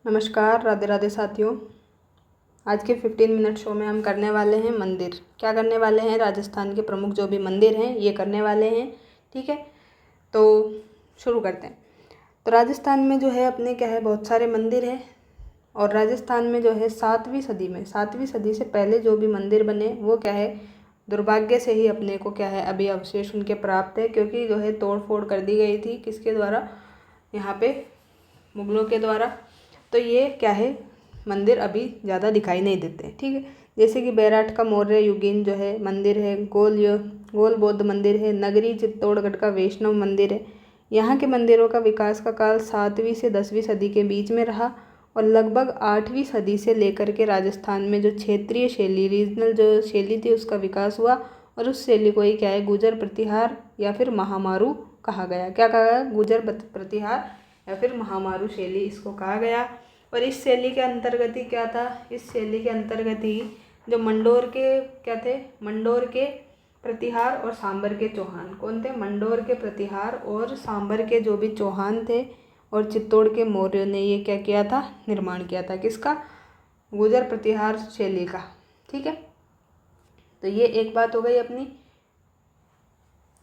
नमस्कार, राधे राधे साथियों। आज के 15 मिनट शो में हम करने वाले हैं मंदिर। क्या करने वाले हैं? राजस्थान के प्रमुख जो भी मंदिर हैं ये करने वाले हैं। ठीक है, तो शुरू करते हैं। तो राजस्थान में जो है अपने क्या है, बहुत सारे मंदिर हैं। और राजस्थान में जो है 7वीं सदी से पहले जो भी मंदिर बने वो क्या है, दुर्भाग्य से ही अपने को क्या है अभी अवशेष उनके प्राप्त है, क्योंकि जो है तोड़ फोड़ कर दी गई थी। किसके द्वारा? यहाँ पे मुगलों के द्वारा। तो ये क्या है, मंदिर अभी ज़्यादा दिखाई नहीं देते। ठीक है, जैसे कि बैराठ का मौर्य युगीन जो है मंदिर है, गोल बौद्ध मंदिर है, नगरी चित्तौड़गढ़ का वैष्णव मंदिर है। यहाँ के मंदिरों का विकास का काल 7वीं से 10वीं सदी के बीच में रहा और लगभग 8वीं सदी से लेकर के राजस्थान में जो क्षेत्रीय शैली, रीजनल जो शैली थी उसका विकास हुआ। और उस शैली को ही क्या है, गुर्जर प्रतिहार या फिर महामारू कहा गया। क्या कहा गया? गुर्जर प्रतिहार या फिर महामारू शैली इसको कहा गया। और इस शैली के अंतर्गत ही क्या था, इस शैली के अंतर्गत ही जो मंडोर के क्या थे, मंडोर के प्रतिहार और सांबर के चौहान। कौन थे? मंडोर के प्रतिहार और सांबर के जो भी चौहान थे और चित्तौड़ के मौर्य ने ये क्या किया था, निर्माण किया था। किसका? गुर्जर प्रतिहार शैली का। ठीक है, तो ये एक बात हो गई अपनी।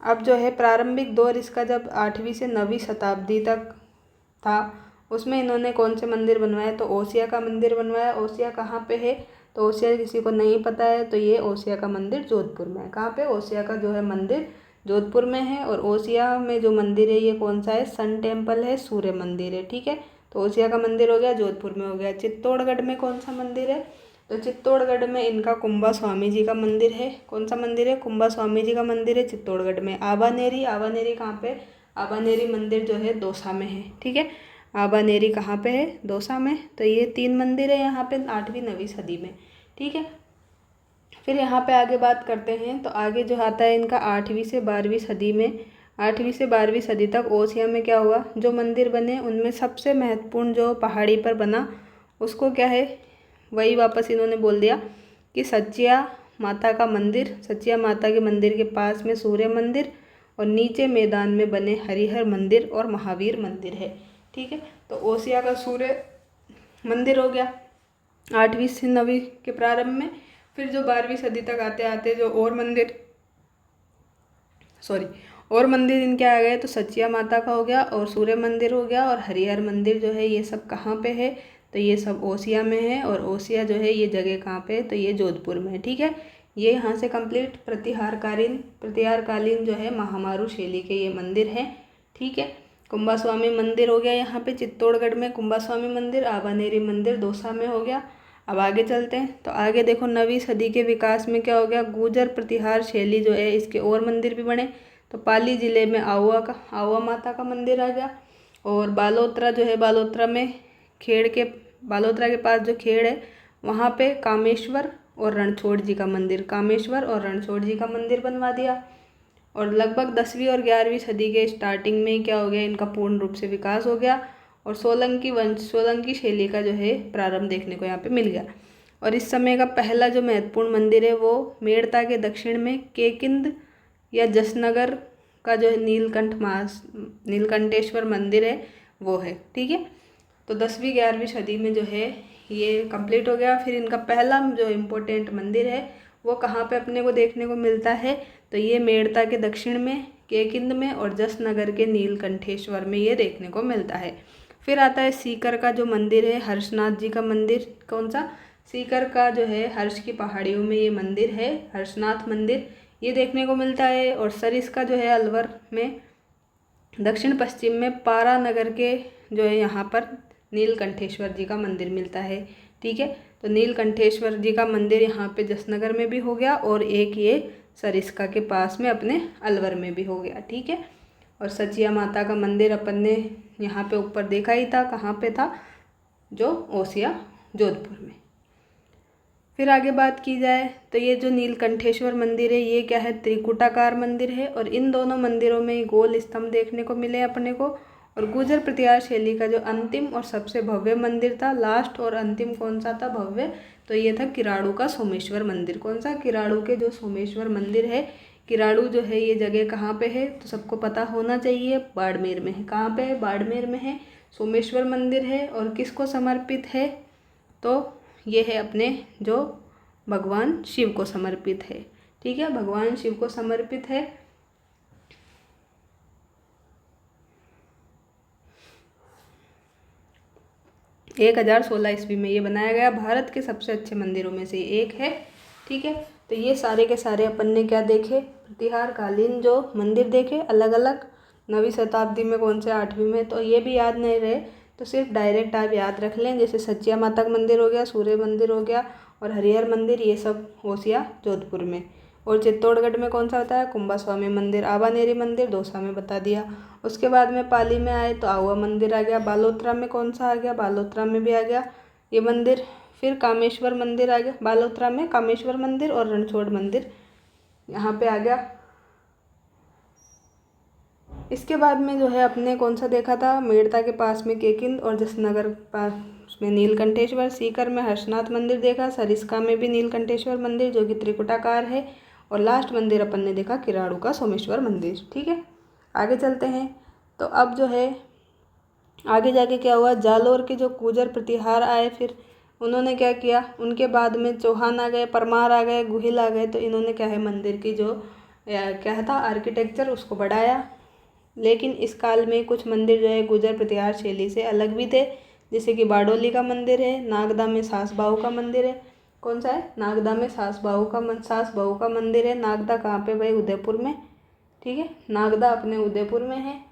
अब जो है प्रारंभिक दौर इसका जब 8वीं से 9वीं शताब्दी तक था, उसमें इन्होंने कौन से मंदिर बनवाए? तो ओसिया का मंदिर बनवाया। ओसिया कहाँ पे है? तो ओसिया किसी को नहीं पता है, तो ये ओसिया का मंदिर जोधपुर में है। कहाँ पे? ओसिया का जो है मंदिर जोधपुर में है। और ओसिया में जो मंदिर है ये कौन सा है? सन टेम्पल है, सूर्य मंदिर है। ठीक है, तो ओसिया का मंदिर हो गया, जोधपुर में हो गया। चित्तौड़गढ़ में कौन सा मंदिर है? तो चित्तौड़गढ़ में इनका कुंभा स्वामी जी का मंदिर है। कौन सा मंदिर है? कुंभा स्वामी जी का मंदिर है चित्तौड़गढ़ में। आबानेरी, आबानेरी कहाँ पे? आबानेरी मंदिर जो है दौसा में है। ठीक है, आबानेरी कहाँ पे है? दौसा में। तो ये 3 मंदिर है यहाँ पे 8वीं 9वीं सदी में। ठीक है, फिर यहाँ पे आगे बात करते हैं। तो आगे जो आता है इनका 8वीं से 12वीं सदी में। 8वीं से 12वीं सदी तक ओसिया में क्या हुआ, जो मंदिर बने उनमें सबसे महत्वपूर्ण जो पहाड़ी पर बना उसको क्या है, वही वापस इन्होंने बोल दिया कि सचिया माता का मंदिर। सचिया माता के मंदिर के पास में सूर्य मंदिर और नीचे मैदान में बने हरिहर मंदिर और महावीर मंदिर है। ठीक है, तो ओसिया का सूर्य मंदिर हो गया 8वीं से 9वीं के प्रारंभ में। फिर जो 12वीं सदी तक आते आते जो और मंदिर इनके आ गए, तो सचिया माता का हो गया और सूर्य मंदिर हो गया और हरिहर मंदिर जो है ये सब कहाँ पे है? तो ये सब ओसिया में है। और ओसिया जो है ये जगह कहाँ पे है? तो ये जोधपुर में है। ठीक है, ये यहाँ से कंप्लीट प्रतिहारकालीन जो है महामारू शैली के ये मंदिर हैं। ठीक है, कुंभा स्वामी मंदिर हो गया यहाँ पे चित्तौड़गढ़ में, कुंभा स्वामी मंदिर। आबानेरी मंदिर दौसा में हो गया। अब आगे चलते हैं। तो आगे देखो 9वीं सदी के विकास में क्या हो गया, गुर्जर प्रतिहार शैली जो है इसके और मंदिर भी बने। तो पाली जिले में आहुआ माता का मंदिर आ गया। और बालोतरा जो है, बालोतरा के पास जो खेड़ है वहाँ पे कामेश्वर और रणछोड़ जी का मंदिर बनवा दिया। और लगभग 10वीं और 11वीं सदी के स्टार्टिंग में क्या हो गया, इनका पूर्ण रूप से विकास हो गया और सोलंकी शैली का जो है प्रारंभ देखने को यहाँ पे मिल गया। और इस समय का पहला जो महत्वपूर्ण मंदिर है वो मेड़ता के दक्षिण में केकिंद या जसनगर का जो है नीलकंठेश्वर मंदिर है वो है। ठीक है, तो 10वीं 11वीं सदी में जो है ये कंप्लीट हो गया। फिर इनका पहला जो इम्पोर्टेंट मंदिर है वो कहाँ पे अपने को देखने को मिलता है? तो ये मेड़ता के दक्षिण में, केकिंद में और जसनगर के नीलकंठेश्वर में ये देखने को मिलता है। फिर आता है सीकर का जो मंदिर है, हर्षनाथ जी का मंदिर। कौन सा? सीकर का जो है हर्ष की पहाड़ियों में ये मंदिर है, हर्षनाथ मंदिर, ये देखने को मिलता है। और सरिस का जो है अलवर में दक्षिण पश्चिम में पारा नगर के जो है यहाँ पर नीलकंठेश्वर जी का मंदिर मिलता है। ठीक है, तो नीलकंठेश्वर जी का मंदिर यहाँ पे जसनगर में भी हो गया और एक ये सरिस्का के पास में अपने अलवर में भी हो गया। ठीक है, और सचिया माता का मंदिर अपन ने यहाँ पे ऊपर देखा ही था, कहाँ पे था? जो ओसिया जोधपुर में। फिर आगे बात की जाए तो ये जो नीलकंठेश्वर मंदिर है ये क्या है, त्रिकुटाकार मंदिर है। और इन दोनों मंदिरों में गोल स्तंभ देखने को मिले अपने को। और गुर्जर प्रतिहार शैली का जो अंतिम और सबसे भव्य मंदिर था, लास्ट और अंतिम कौन सा था भव्य? तो ये था किराड़ू का सोमेश्वर मंदिर। कौन सा? किराड़ू के जो सोमेश्वर मंदिर है। किराड़ू जो है ये जगह कहाँ पे है? तो सबको पता होना चाहिए, बाड़मेर में है। कहाँ पे है? बाड़मेर में है। सोमेश्वर मंदिर है और किसको समर्पित है, तो ये है अपने जो भगवान शिव को समर्पित है। ठीक है, भगवान शिव को समर्पित है। एक 1016 ईस्वी में ये बनाया गया, भारत के सबसे अच्छे मंदिरों में से एक है। ठीक है, तो ये सारे के सारे अपन ने क्या देखे, प्रतिहार कालीन जो मंदिर देखे अलग अलग, 9वीं शताब्दी में कौन से, 8वीं में, तो ये भी याद नहीं रहे तो सिर्फ डायरेक्ट आप याद रख लें, जैसे सचिया माता का मंदिर हो गया, सूर्य मंदिर हो गया और हरिहर मंदिर, ये सब होशिया जोधपुर में। और चित्तौड़गढ़ में कौन सा बताया, कुंभा स्वामी मंदिर, आबानेरी मंदिर दौसा में बता दिया। उसके बाद में पाली में आए तो आहुआ मंदिर आ गया, बालोतरा में कौन सा आ गया, बालोतरा में भी आ गया ये मंदिर। फिर कामेश्वर मंदिर आ गया, बालोतरा में कामेश्वर मंदिर और रणछोड़ मंदिर यहाँ पे आ गया। इसके बाद में जो है अपने कौन सा देखा था, मेड़ता के पास में केकिंद और जसनगर पास में नीलकंठेश्वर, सीकर में हर्षनाथ मंदिर देखा, सरिस्का में भी नीलकंठेश्वर मंदिर जो कि त्रिकुटाकार है, और लास्ट मंदिर अपन ने देखा किराड़ू का सोमेश्वर मंदिर। ठीक है, आगे चलते हैं। तो अब जो है आगे जाके क्या हुआ, जालोर के जो गुर्जर प्रतिहार आए, फिर उन्होंने क्या किया, उनके बाद में चौहान आ गए, परमार आ गए, गुहिल आ गए, तो इन्होंने क्या है मंदिर की जो क्या था आर्किटेक्चर उसको बढ़ाया। लेकिन इस काल में कुछ मंदिर जो है गुर्जर प्रतिहार शैली से अलग भी थे, जैसे कि बारडोली का मंदिर है, नागदा में सास बहू का मंदिर है। कौन सा है, नागदा में सास बहू का मंदिर है। नागदा कहाँ पे भाई, उदयपुर में। ठीक है, नागदा अपने उदयपुर में है,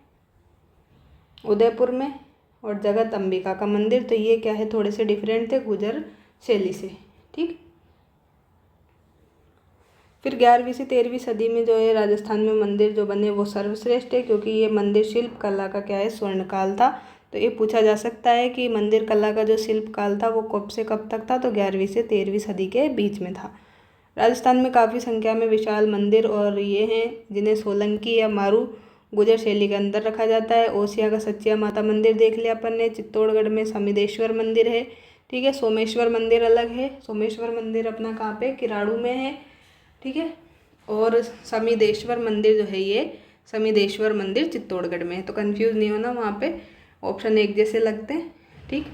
उदयपुर में। और जगत अंबिका का मंदिर, तो ये क्या है थोड़े से डिफरेंट थे गुर्जर शैली से। ठीक, फिर 11वीं से 13वीं सदी में जो है राजस्थान में मंदिर जो बने वो सर्वश्रेष्ठ है, क्योंकि ये मंदिर शिल्प कला का क्या है स्वर्णकाल था। तो ये पूछा जा सकता है कि मंदिर कला का जो शिल्प काल था वो कब से कब तक था, तो 11वीं से 13वीं सदी के बीच में था। राजस्थान में काफ़ी संख्या में विशाल मंदिर और ये हैं जिन्हें सोलंकी या मारू गुर्जर शैली के अंदर रखा जाता है। ओसिया का सचिया माता मंदिर देख लिया अपन ने, चित्तौड़गढ़ में समिदेश्वर मंदिर है। ठीक है, सोमेश्वर मंदिर अलग है, सोमेश्वर मंदिर अपना कहाँ पे, किराड़ू में है। ठीक है, और समिदेश्वर मंदिर जो है ये समिदेश्वर मंदिर चित्तौड़गढ़ में है, तो कंफ्यूज नहीं होना, वहाँ पे ऑप्शन एक जैसे लगते हैं। ठीक,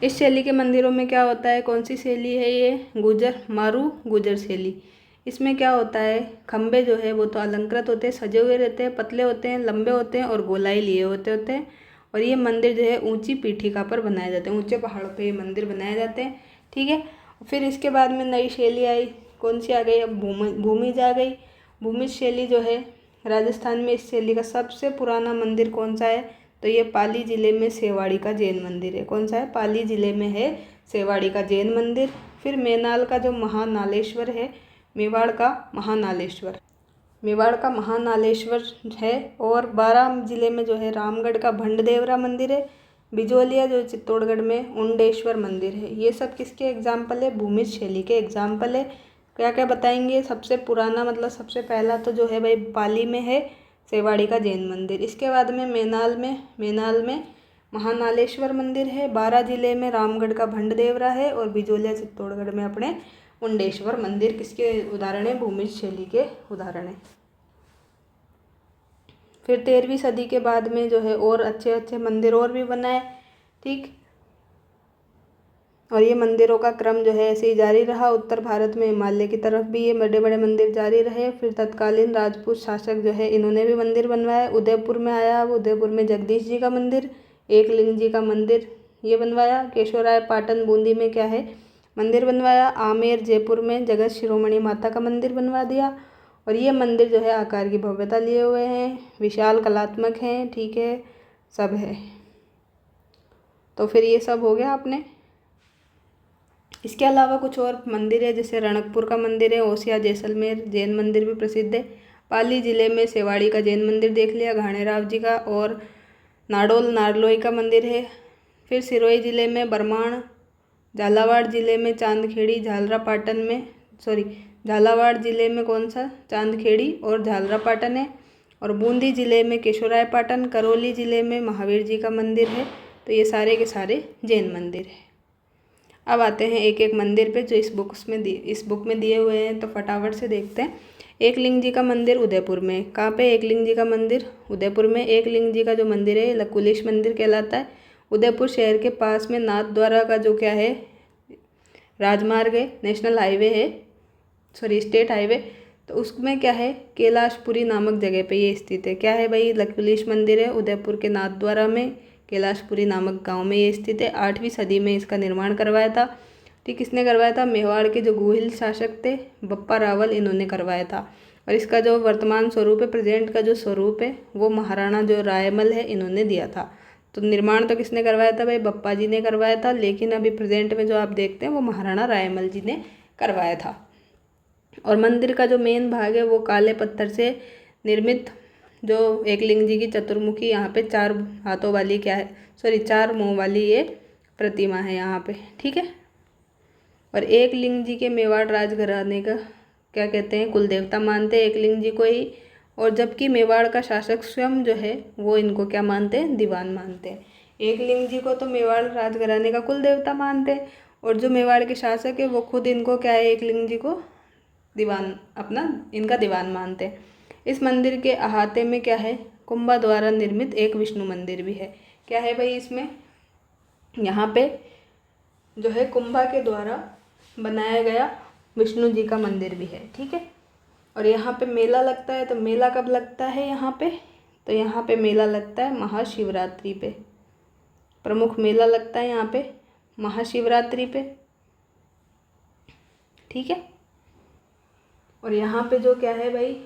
इस शैली के मंदिरों में क्या होता है, कौन सी शैली है ये, गुर्जर मारू गुर्जर शैली। इसमें क्या होता है, खंबे जो है वो तो अलंकृत होते हैं, सजे हुए रहते हैं, पतले होते हैं, लंबे होते हैं और गोलाई लिए होते हैं। और ये मंदिर जो है ऊंची पीठिका पर बनाए जाते हैं, ऊंचे पहाड़ों पे ये मंदिर बनाए जाते हैं। ठीक है, फिर इसके बाद में नई शैली आई, कौन सी आ गई, अब भूमिज आ गई। भूमिज शैली जो है राजस्थान में इस शैली का सबसे पुराना मंदिर कौन सा है, तो ये पाली ज़िले में सेवाड़ी का जैन मंदिर है। कौन सा है, पाली ज़िले में है सेवाड़ी का जैन मंदिर। फिर मेनाल का जो महानालेश्वर है, मेवाड़ का महानालेश्वर है। और बारां जिले में जो है रामगढ़ का भंडदेवरा मंदिर है। बिजोलिया जो चित्तौड़गढ़ में उंडेश्वर मंदिर है। ये सब किसके एग्जाम्पल है, भूमिज शैली के एग्जाम्पल है। क्या क्या बताएंगे, सबसे पुराना मतलब सबसे पहला तो जो है भाई पाली में है सेवाड़ी का जैन मंदिर। इसके बाद में मेनाल में महानालेश्वर मंदिर है। बारां जिले में रामगढ़ का भंडदेवरा है और बिजोलिया चित्तौड़गढ़ में अपने उंडेश्वर मंदिर किसके उदाहरण है, भूमिज शैली के उदाहरण है। फिर 13वीं सदी के बाद में जो है और अच्छे अच्छे मंदिर और भी बनाए। ठीक, और ये मंदिरों का क्रम जो है ऐसे ही जारी रहा। उत्तर भारत में हिमालय की तरफ भी ये बड़े बड़े मंदिर जारी रहे। फिर तत्कालीन राजपूत शासक जो है इन्होंने भी मंदिर बनवाया। उदयपुर में आया, अब उदयपुर में जगदीश जी का मंदिर, एकलिंग जी का मंदिर ये बनवाया। केशवराय पाटन बूंदी में क्या है मंदिर बनवाया। आमेर जयपुर में जगत शिरोमणि माता का मंदिर बनवा दिया। और ये मंदिर जो है आकार की भव्यता लिए हुए हैं, विशाल कलात्मक हैं। ठीक है, सब है। तो फिर ये सब हो गया आपने। इसके अलावा कुछ और मंदिर है, जैसे रणकपुर का मंदिर है, ओसिया जैसलमेर जैन मंदिर भी प्रसिद्ध है। पाली जिले में सेवाड़ी का जैन मंदिर देख लिया, घाणेराव जी का। और नाडोल नारलोई का मंदिर है। फिर सिरोही जिले में बरमान, झालावाड़ जिले में चांदखेड़ी, झालावाड़ जिले में कौन सा, चांदखेड़ी और झालरापाटन है। और बूंदी जिले में केशवराय पाटन, करौली जिले में महावीर जी का मंदिर है। तो ये सारे के सारे जैन मंदिर है। अब आते हैं एक एक मंदिर पे जो इस बुक में दिए हुए हैं, तो फटाफट से देखते हैं। एकलिंग जी का मंदिर उदयपुर में। कहाँ पे एकलिंग जी का मंदिर? उदयपुर में। एकलिंग जी का जो मंदिर है लकुलिश मंदिर कहलाता है। उदयपुर शहर के पास में नाथ द्वारा का जो क्या है राजमार्ग है, नेशनल हाईवे है, सॉरी स्टेट हाईवे, तो उसमें क्या है कैलाशपुरी नामक जगह पे ये स्थित है। क्या है भाई? लकुलिश मंदिर है उदयपुर के नाथ द्वारा में, कैलाशपुरी नामक गांव में ये स्थित है। 8वीं सदी में इसका निर्माण करवाया था। ठीक, किसने करवाया था? मेवाड़ के जो गोहिल शासक थे बप्पा रावल, इन्होंने करवाया था। और इसका जो वर्तमान स्वरूप है, प्रेजेंट का जो स्वरूप है, वो महाराणा जो रायमल है इन्होंने दिया था। तो निर्माण तो किसने करवाया था भाई? बप्पा जी ने करवाया था, लेकिन अभी प्रेजेंट में जो आप देखते हैं वो महाराणा रायमल जी ने करवाया था। और मंदिर का जो मेन भाग है वो काले पत्थर से निर्मित जो एकलिंग जी की चतुर्मुखी यहाँ पे 4 हाथों वाली क्या है, सॉरी 4 मुँह वाली ये प्रतिमा है यहाँ पे। ठीक है। और एकलिंग जी के मेवाड़ राजघराने का क्या कहते हैं, कुल देवता मानते हैं एकलिंग जी को ही। और जबकि मेवाड़ का शासक स्वयं जो है वो इनको क्या मानते हैं? दीवान मानते हैं। एकलिंग जी को तो मेवाड़ राजघराने का कुल देवता मानते हैं, और जो मेवाड़ के शासक है वो खुद इनको क्या है, एकलिंग जी को दीवान, अपना इनका दीवान मानते हैं। इस मंदिर के अहाते में क्या है, कुंभा द्वारा निर्मित एक विष्णु मंदिर भी है। क्या है भाई इसमें? यहाँ पे जो है कुंभा के द्वारा बनाया गया विष्णु जी का मंदिर भी है। ठीक है। और यहाँ पे मेला लगता है, तो मेला कब लगता है यहाँ पे? तो यहाँ पे मेला लगता है महाशिवरात्रि पे। प्रमुख मेला लगता है यहाँ पे महाशिवरात्रि पे। ठीक है। और यहाँ पे जो क्या है भाई,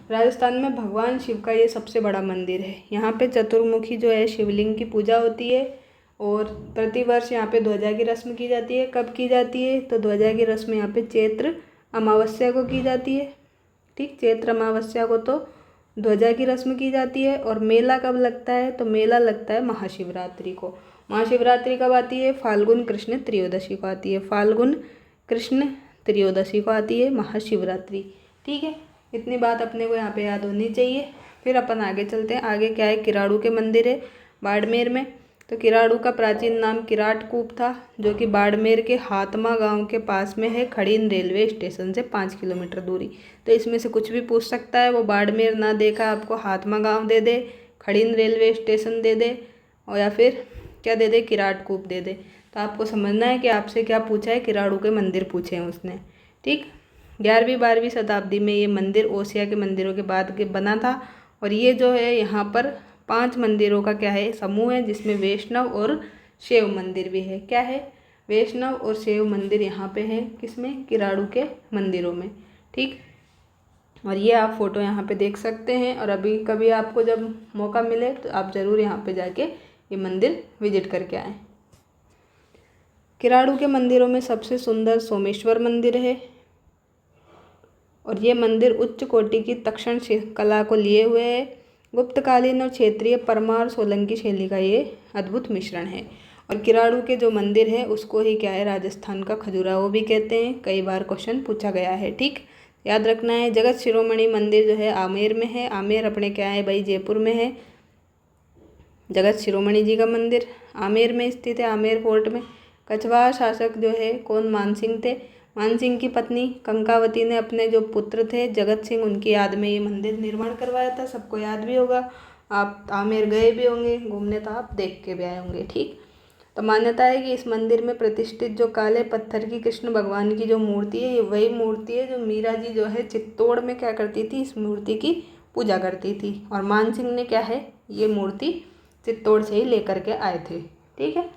राजस्थान में भगवान शिव का ये सबसे बड़ा मंदिर है। यहाँ पे चतुर्मुखी जो है शिवलिंग की पूजा होती है, और प्रतिवर्ष यहाँ पे ध्वजा की रस्म की जाती है। कब की जाती है? तो ध्वजा की रस्म यहाँ पे चैत्र अमावस्या को की जाती है। ठीक, चैत्र अमावस्या को तो ध्वजा की रस्म की जाती है। और मेला कब लगता है? तो मेला लगता है महाशिवरात्रि को। महाशिवरात्रि कब आती है? फाल्गुन कृष्ण त्रयोदशी को आती है। फाल्गुन कृष्ण त्रयोदशी को आती है महाशिवरात्रि। ठीक है, इतनी बात अपने को यहाँ पे याद होनी चाहिए। फिर अपन आगे चलते हैं। आगे क्या है, किराड़ू के मंदिर है बाड़मेर में। तो किराड़ू का प्राचीन नाम किराटकूप था, जो कि बाड़मेर के हातमा गांव के पास में है, खड़ीन रेलवे स्टेशन से 5 किलोमीटर दूरी। तो इसमें से कुछ भी पूछ सकता है, वो बाड़मेर ना देखा आपको हातमा गांव दे दे, खड़ीन रेलवे स्टेशन दे दे, और या फिर क्या दे दे, किराटकूप दे दे। तो आपको समझना है कि आपसे क्या पूछा है, किराड़ू के मंदिर पूछे हैं उसने। ठीक, 11वीं 12वीं शताब्दी में ये मंदिर ओसिया के मंदिरों के बाद के बना था। और ये जो है यहाँ पर 5 मंदिरों का क्या है, समूह है, जिसमें वैष्णव और शैव मंदिर भी है। क्या है? वैष्णव और शैव मंदिर यहाँ पे है, किसमें? किराड़ू के मंदिरों में। ठीक, और ये आप फोटो यहाँ पे देख सकते हैं। और अभी कभी आपको जब मौका मिले तो आप ज़रूर यहाँ पे जाके ये मंदिर विजिट करके आएँ। किराड़ू के मंदिरों में सबसे सुंदर सोमेश्वर मंदिर है, और ये मंदिर उच्च कोटि की तक्षण कला को लिए हुए है। गुप्तकालीन और क्षेत्रीय परमार सोलंकी शैली का ये अद्भुत मिश्रण है। और किराड़ू के जो मंदिर है उसको ही क्या है, राजस्थान का खजुराहो भी कहते हैं। कई बार क्वेश्चन पूछा गया है। ठीक, याद रखना है। जगत शिरोमणि मंदिर जो है आमेर में है। आमेर अपने क्या है भाई, जयपुर में है। जगत शिरोमणि जी का मंदिर आमेर में स्थित है, आमेर फोर्ट में। कछवाहा शासक जो है कौन, मानसिंह थे। मानसिंह की पत्नी कंकावती ने अपने जो पुत्र थे जगत सिंह, उनकी याद में ये मंदिर निर्माण करवाया था। सबको याद भी होगा, आप आमेर गए भी होंगे घूमने, तो आप देख के भी आए होंगे। ठीक, तो मान्यता है कि इस मंदिर में प्रतिष्ठित जो काले पत्थर की कृष्ण भगवान की जो मूर्ति है, ये वही मूर्ति है जो मीरा जी जो है चित्तौड़ में क्या करती थी, इस मूर्ति की पूजा करती थी। और मानसिंह ने क्या है, ये मूर्ति चित्तौड़ से ही लेकर के आए थे। ठीक है,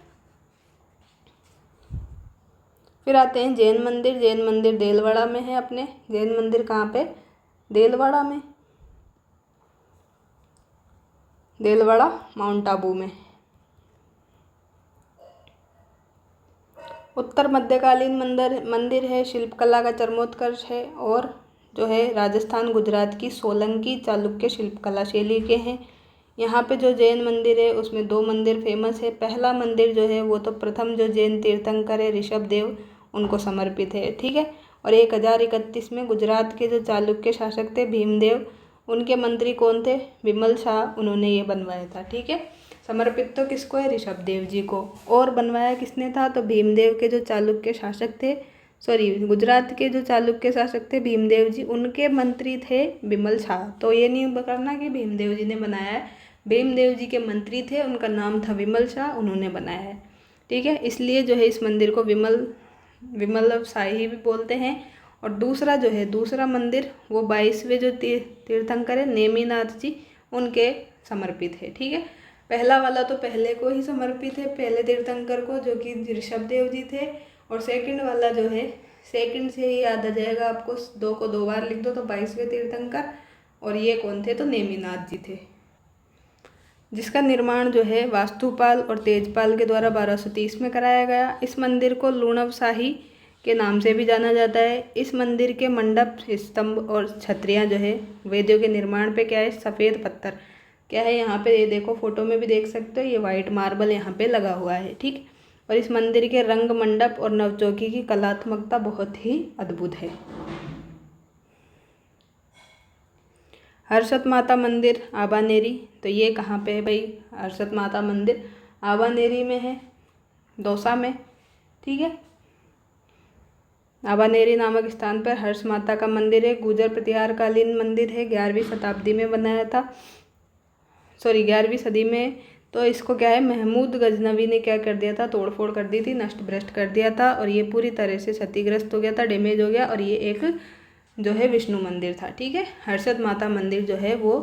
फिर आते हैं जैन मंदिर। जैन मंदिर देलवाड़ा में है अपने। जैन मंदिर कहाँ पे, देलवाड़ा में, देलवाड़ा माउंट आबू में। उत्तर मध्यकालीन मंदिर है, शिल्पकला का चरमोत्कर्ष है, और जो है राजस्थान गुजरात की सोलंकी चालुक्य शिल्पकला शैली के हैं। यहाँ पे जो जैन मंदिर है उसमें 2 मंदिर फेमस है। पहला मंदिर जो है वो तो प्रथम जो जैन तीर्थंकर है ऋषभ देव, उनको समर्पित है। ठीक है, और 1031 में गुजरात के जो चालुक्य शासक थे भीमदेव, उनके मंत्री कौन थे, विमल शाह, उन्होंने ये बनवाया था। ठीक है, समर्पित तो किसको है, ऋषभ देव जी को। और बनवाया किसने था, तो भीमदेव के जो चालुक्य शासक थे गुजरात के जो चालुक्य शासक थे भीमदेव जी, उनके मंत्री थे बिमल शाह। तो ये नहीं करना कि भीमदेव जी ने बनाया है, भीमदेव जी के मंत्री थे, उनका नाम था विमल शाह, उन्होंने बनाया है। ठीक है, इसलिए जो है इस मंदिर को विमल शाही भी बोलते हैं। और दूसरा जो है दूसरा मंदिर वो 22वें जो तीर्थंकर है नेमिनाथ जी, उनके समर्पित है। ठीक है, पहला वाला तो पहले को ही समर्पित है, पहले तीर्थंकर को, जो कि ऋषभदेव जी थे। और सेकंड वाला जो है, सेकंड से ही याद आ जाएगा आपको, 2 को 2 बार लिख दो तो 22वें तीर्थंकर। और ये कौन थे, तो नेमिनाथ जी थे, जिसका निर्माण जो है वास्तुपाल और तेजपाल के द्वारा 1230 में कराया गया। इस मंदिर को लूणव शाही के नाम से भी जाना जाता है। इस मंदिर के मंडप, स्तंभ और छतरियाँ जो है वेदियों के निर्माण पे क्या है, सफ़ेद पत्थर क्या है, यहाँ पे ये देखो फोटो में भी देख सकते हो, ये वाइट मार्बल यहाँ पे लगा हुआ है। ठीक, और इस मंदिर के रंग मंडप और नवचौकी की कलात्मकता बहुत ही अद्भुत है। हर्षद माता मंदिर आबानेरी, तो ये कहाँ पे है भाई, हर्षद माता मंदिर आबानेरी में है, दौसा में। ठीक है, आबानेरी नामक स्थान पर हर्ष माता का मंदिर है। गुर्जर प्रतिहार कालीन मंदिर है, 11वीं शताब्दी में बनाया था, 11वीं सदी में। तो इसको क्या है, महमूद गजनवी ने क्या कर दिया था, तोड़फोड़ कर दी थी, नष्ट भ्रष्ट कर दिया था, और ये पूरी तरह से क्षतिग्रस्त हो गया था, डैमेज हो गया। और ये एक जो है विष्णु मंदिर था। ठीक है, हर्षद माता मंदिर जो है वो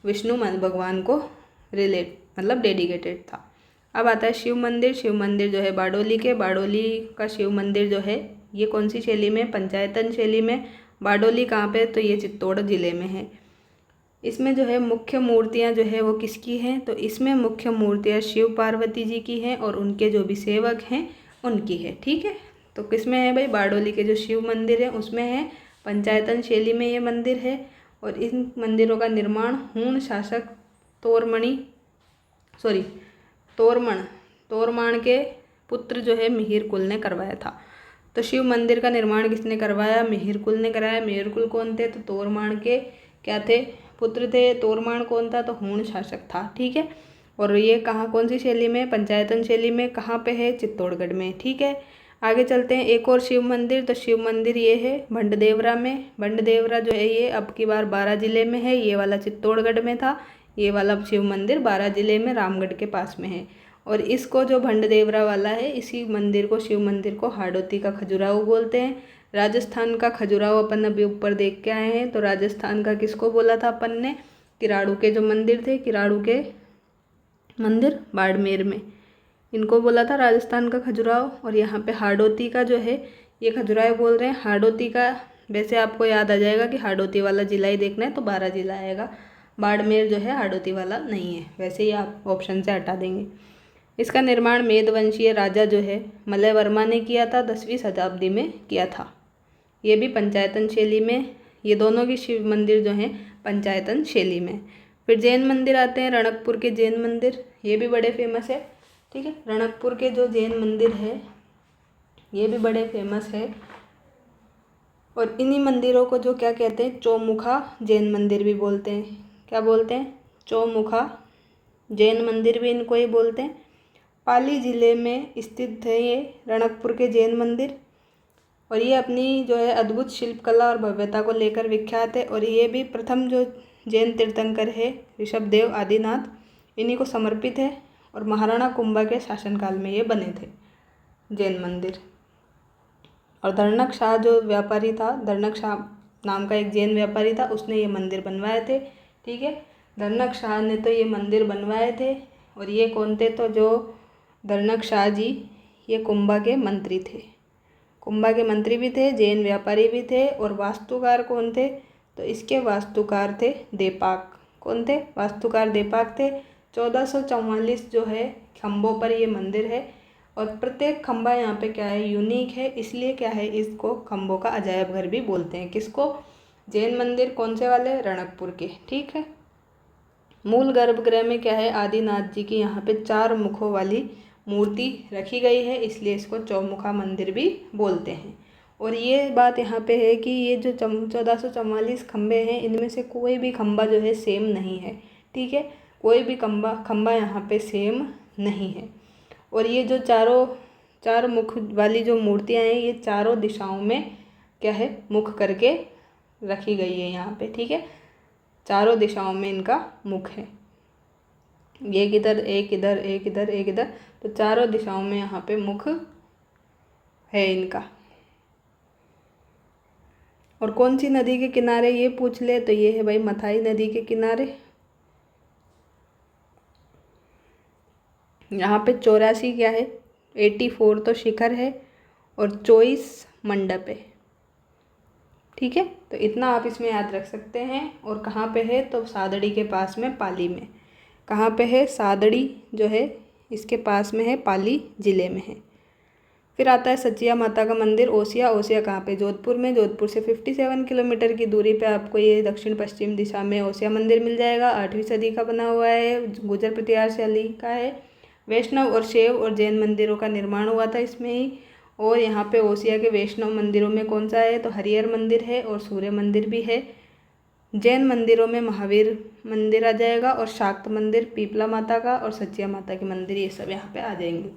विष्णु भगवान को मतलब डेडिकेटेड था। अब आता है शिव मंदिर। शिव मंदिर जो है बारडोली का शिव मंदिर जो है ये कौन सी शैली में, पंचायतन शैली में। बारडोली कहाँ पे, तो ये चित्तौड़ जिले में है। इसमें जो है मुख्य मूर्तियाँ जो है वो किसकी हैं, तो इसमें मुख्य मूर्तियाँ शिव पार्वती जी की हैं और उनके जो भी सेवक हैं उनकी है। ठीक है, तो किसमें है भाई, बारडोली के जो शिव मंदिर है उसमें है, पंचायतन शैली में ये मंदिर है। और इन मंदिरों का निर्माण हूण शासक तोरमण के पुत्र जो है मिहिर कुल ने करवाया था। तो शिव मंदिर का निर्माण किसने करवाया, मिहिर कुल ने कराया। मिहिर कुल कौन थे, तो तोरमाण के क्या थे, पुत्र थे। तोरमाण कौन था, तो हूण शासक था। ठीक है, और ये कहाँ, कौन सी शैली में, पंचायतन शैली में। कहाँ पे है, चित्तौड़गढ़ में। ठीक है, आगे चलते हैं, एक और शिव मंदिर। तो शिव मंदिर ये है भंडदेवरा में। भंडदेवरा जो है ये अब की बार 12 जिले में है, ये वाला चित्तौड़गढ़ में था, ये वाला शिव मंदिर 12 जिले में रामगढ़ के पास में है। और इसको जो भंडदेवरा वाला है, इसी मंदिर को, शिव मंदिर को हाड़ौती का खजुराहो बोलते हैं। राजस्थान का खजुराहो अपन अभी ऊपर देख के आए हैं। तो राजस्थान का किसको बोला था अपन ने, किराड़ू के जो मंदिर थे, किराड़ू के मंदिर बाड़मेर में, इनको बोला था राजस्थान का खजुराहो। और यहाँ पे हाड़ौती का जो है ये खजुराहो बोल रहे हैं। हाड़ौती का वैसे आपको याद आ जाएगा कि हाड़ौती वाला जिला ही देखना है तो 12 जिला आएगा, बाड़मेर जो है हाड़ौती वाला नहीं है, वैसे ही आप ऑप्शन से हटा देंगे। इसका निर्माण मेदवंशीय राजा जो है मलय वर्मा ने किया था, 10वीं शताब्दी में किया था। ये भी पंचायतन शैली में, ये दोनों की शिव मंदिर जो हैं पंचायतन शैली में। फिर जैन मंदिर आते हैं, रणकपुर के जैन मंदिर, ये भी बड़े फेमस है। ठीक है, रणकपुर के जो जैन मंदिर है ये भी बड़े फेमस है। और इन्हीं मंदिरों को जो क्या कहते हैं, चौमुखा जैन मंदिर भी बोलते हैं। क्या बोलते हैं, चौमुखा जैन मंदिर भी इनको ही बोलते हैं। पाली जिले में स्थित है ये रणकपुर के जैन मंदिर। और ये अपनी जो है अद्भुत शिल्पकला और भव्यता को लेकर विख्यात है। और ये भी प्रथम जो जैन तीर्थंकर है ऋषभदेव आदिनाथ, इन्हीं को समर्पित है। और महाराणा कुंभा के शासनकाल में ये बने थे जैन मंदिर। और धर्नक शाह जो व्यापारी था, धर्नक शाह नाम का एक जैन व्यापारी था, उसने ये मंदिर बनवाए थे। ठीक है, धर्नक शाह ने तो ये मंदिर बनवाए थे। और ये कौन थे, तो जो धर्नक शाह जी ये कुंभा के मंत्री थे, कुंभा के मंत्री भी थे, जैन व्यापारी भी थे। और वास्तुकार कौन थे, तो इसके वास्तुकार थे देपाक। कौन थे, वास्तुकार देपाक थे। 1444 जो है खम्भों पर ये मंदिर है। और प्रत्येक खम्भा यहाँ पे क्या है, यूनिक है, इसलिए क्या है, इसको खम्भों का अजायब घर भी बोलते हैं। किसको, जैन मंदिर कौन से वाले, रणकपुर के। ठीक है, मूल गर्भगृह में क्या है, आदिनाथ जी की यहाँ पे 4 मुखों वाली मूर्ति रखी गई है, इसलिए इसको चौमुखा मंदिर भी बोलते हैं। और ये बात यहाँ पे है कि ये जो 1444 खम्भे हैं, इनमें से कोई भी खम्भा जो है सेम नहीं है। ठीक है, कोई भी खम्भा यहाँ पे सेम नहीं है। और ये जो चार मुख वाली जो मूर्तियाँ हैं ये चारों दिशाओं में क्या है, मुख करके रखी गई है यहाँ पे, ठीक है। चारों दिशाओं में इनका मुख है, एक इधर एक इधर एक इधर एक इधर, तो चारों दिशाओं में यहाँ पे मुख है इनका। और कौन सी नदी के किनारे ये पूछ ले तो ये है भाई मथाई नदी के किनारे। यहाँ पे 84 क्या है, 84 तो शिखर है और 24 मंडप है, ठीक है। तो इतना आप इसमें याद रख सकते हैं। और कहाँ पे है तो सादड़ी के पास में, पाली में। कहाँ पे है, सादड़ी जो है इसके पास में है, पाली ज़िले में है। फिर आता है सचिया माता का मंदिर, ओसिया। ओसिया कहाँ पे, जोधपुर में। जोधपुर से 57 किलोमीटर की दूरी पे आपको ये दक्षिण पश्चिम दिशा में ओसिया मंदिर मिल जाएगा। 8वीं सदी का बना हुआ है, गुजर प्रतिहारशाली का है। वैष्णव और शैव और जैन मंदिरों का निर्माण हुआ था इसमें ही। और यहाँ पे ओसिया के वैष्णव मंदिरों में कौन सा है तो हरिहर मंदिर है और सूर्य मंदिर भी है। जैन मंदिरों में महावीर मंदिर आ जाएगा और शाक्त मंदिर पीपला माता का और सचिया माता के मंदिर, ये सब यहाँ पे आ जाएंगे।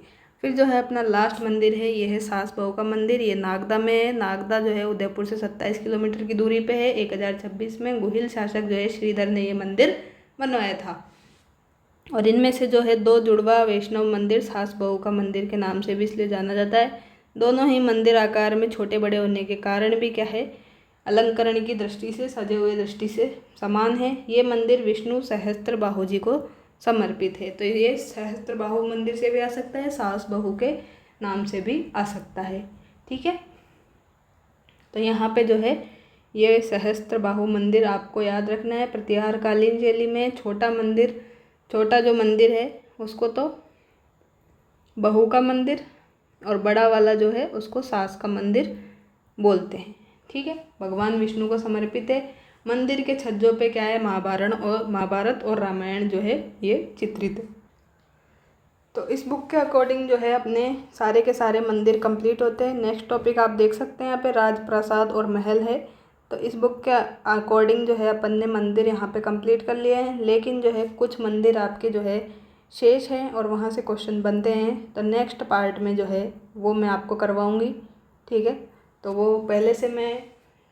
फिर जो है अपना लास्ट मंदिर है, ये है सास बहू का मंदिर। ये नागदा में है। नागदा जो है उदयपुर से 27 किलोमीटर की दूरी पे है। 1026 में गुहिल शासक जो है श्रीधर ने ये मंदिर बनवाया था। और इनमें से जो है 2 जुड़वा वैष्णव मंदिर सास बहू का मंदिर के नाम से भी इसलिए जाना जाता है। दोनों ही मंदिर आकार में छोटे बड़े होने के कारण भी क्या है, अलंकरण की दृष्टि से, सजे हुए दृष्टि से समान है। ये मंदिर विष्णु सहस्त्रबाहु जी को समर्पित है। तो ये सहस्त्रबाहु मंदिर से भी आ सकता है, सास बहू के नाम से भी आ सकता है, ठीक है। तो यहाँ पे जो है ये सहस्त्रबाहु मंदिर आपको याद रखना है। प्रतिहारकालीन शैली में छोटा मंदिर, छोटा जो मंदिर है उसको तो बहू का मंदिर और बड़ा वाला जो है उसको सास का मंदिर बोलते हैं, ठीक है। भगवान विष्णु को समर्पित है। मंदिर के छज्जों पे क्या है, महाभारत और रामायण जो है ये चित्रित है। तो इस बुक के अकॉर्डिंग जो है अपने सारे के सारे मंदिर कंप्लीट होते हैं। नेक्स्ट टॉपिक आप देख सकते हैं यहाँ पे राजप्रासाद और महल है। तो इस बुक के अकॉर्डिंग जो है अपन ने मंदिर यहाँ पे कंप्लीट कर लिए हैं, लेकिन जो है कुछ मंदिर आपके जो है शेष हैं और वहाँ से क्वेश्चन बनते हैं। तो नेक्स्ट पार्ट में जो है वो मैं आपको करवाऊँगी, ठीक है। तो वो पहले से मैं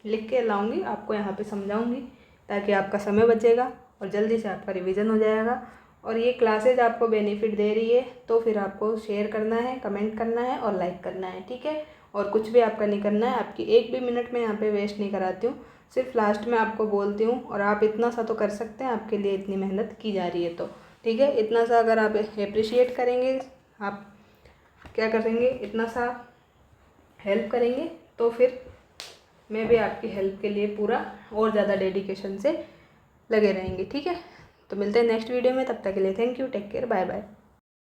लिख के लाऊंगी, आपको यहाँ पे समझाऊंगी, ताकि आपका समय बचेगा और जल्दी से आपका रिवीजन हो जाएगा। और ये क्लासेज आपको बेनिफिट दे रही है तो फिर आपको शेयर करना है, कमेंट करना है और लाइक करना है, ठीक है। और कुछ भी आपका नहीं करना है, आपकी एक भी मिनट में यहाँ पे वेस्ट नहीं कराती हूँ, सिर्फ लास्ट में आपको बोलती हूँ। और आप इतना सा तो कर सकते हैं, आपके लिए इतनी मेहनत की जा रही है तो ठीक है। इतना सा अगर आप अप्रिशिएट करेंगे, आप क्या करेंगे, इतना सा हेल्प करेंगे तो फिर मैं भी आपकी हेल्प के लिए पूरा और ज़्यादा डेडिकेशन से लगे रहेंगे, ठीक है। तो मिलते हैं नेक्स्ट वीडियो में, तब तक के लिए thank you, take care, bye bye.